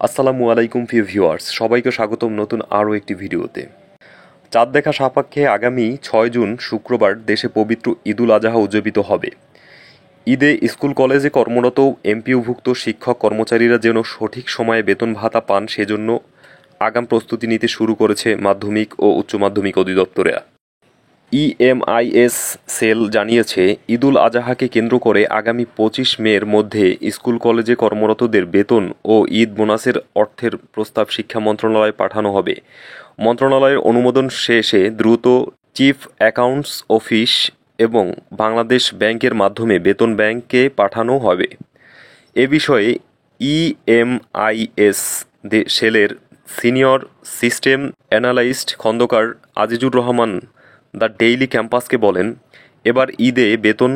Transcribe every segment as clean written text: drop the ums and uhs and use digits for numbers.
আসসালামু আলাইকুম প্রিয় ভিউয়ার্স, সবাইকে স্বাগতম নতুন আরও একটি ভিডিওতে। চাঁদ দেখা সাপেক্ষে আগামী 6 জুন শুক্রবার দেশে পবিত্র ঈদুল আজহা উদযাপিত হবে। ঈদে স্কুল কলেজে কর্মরত এমপিওভুক্ত শিক্ষক কর্মচারীরা যেন সঠিক সময়ে বেতন ভাতা পান সেজন্য আগাম প্রস্তুতি নিতে শুরু করেছে মাধ্যমিক ও উচ্চ মাধ্যমিক অধিদপ্তরেরা। ইএমআইএস সেল জানিয়েছে, ঈদুল আজহাকে কেন্দ্র করে আগামী 25 মের মধ্যে স্কুল কলেজে কর্মরতদের বেতন ও ঈদ বোনাসের অর্থের প্রস্তাব শিক্ষা মন্ত্রণালয়ে পাঠানো হবে। মন্ত্রণালয়ের অনুমোদন শেষে দ্রুত চিফ অ্যাকাউন্টস অফিস এবং বাংলাদেশ ব্যাংকের মাধ্যমে বেতন ব্যাংকে পাঠানো হবে। এ বিষয়ে ইএমআইএস সেলের senior system analyst Khandakar Azizur Rahman the daily ক্যাম্পাসকে বলেন, এবার ঈদে বেতন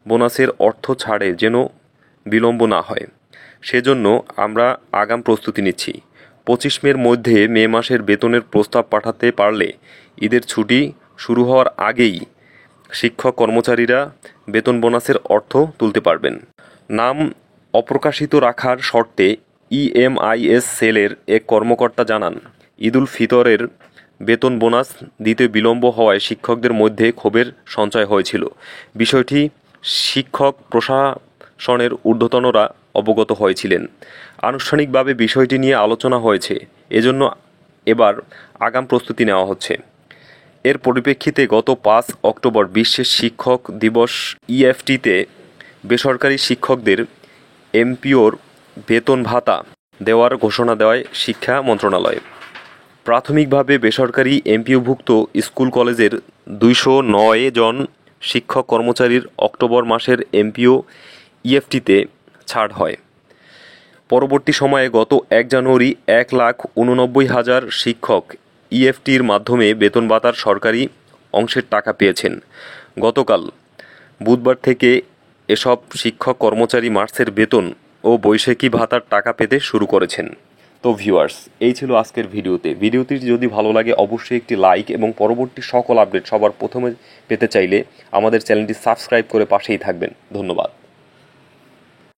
বোনাসের অর্থ ছাড়ে যেন বিলম্ব না হয়, সেজন্য আমরা আগাম প্রস্তুতি নিচ্ছি। 25 মের মধ্যে মে মাসের বেতনের প্রস্তাব পাঠাতে পারলে ঈদের ছুটি শুরু হওয়ার আগেই শিক্ষক কর্মচারীরা বেতন বোনাসের অর্থ তুলতে পারবেন। নাম অপ্রকাশিত রাখার শর্তে ইএমআইএস সেলের এক কর্মকর্তা জানান, ঈদুল ফিতরের বেতন বোনাস দিতে বিলম্ব হওয়ায় শিক্ষকদের মধ্যে ক্ষোভের সঞ্চয় হয়েছিল। বিষয়টি শিক্ষক প্রশাসনের ঊর্ধ্বতনরা অবগত হয়েছিলেন। আনুষ্ঠানিকভাবে বিষয়টি নিয়ে আলোচনা হয়েছে, এজন্য এবার আগাম প্রস্তুতি নেওয়া হচ্ছে। এর পরিপ্রেক্ষিতে গত 5 অক্টোবর বিশ্বের শিক্ষক দিবস ইএফটিতে বেসরকারি শিক্ষকদের এমপিওর বেতন ভাতা দেওয়ার ঘোষণা দেয় শিক্ষা মন্ত্রণালয়। প্রাথমিকভাবে বেসরকারি এমপিওভুক্ত স্কুল কলেজের 209 জন শিক্ষক কর্মচারীর অক্টোবর মাসের এমপিও ইএফটিতে ছাড় হয়। পরবর্তী সময়ে গত 1 জানুয়ারি 1,89,000 শিক্ষক ইএফটির মাধ্যমে বেতন ভাতার সরকারি অংশের টাকা পেয়েছেন। গতকাল বুধবার থেকে এসব শিক্ষক কর্মচারী মার্চের বেতন ও বৈশাখী ভাতার টাকা পেতে শুরু করেছেন। তো ভিউয়ার্স, এই ছিল আজকের ভিডিওটি যদি ভালো লাগে অবশ্যই একটি লাইক এবং পরবর্তী সকল আপডেট সবার প্রথমে পেতে চাইলে আমাদের চ্যানেলটি সাবস্ক্রাইব করে পাশেই থাকবেন। ধন্যবাদ।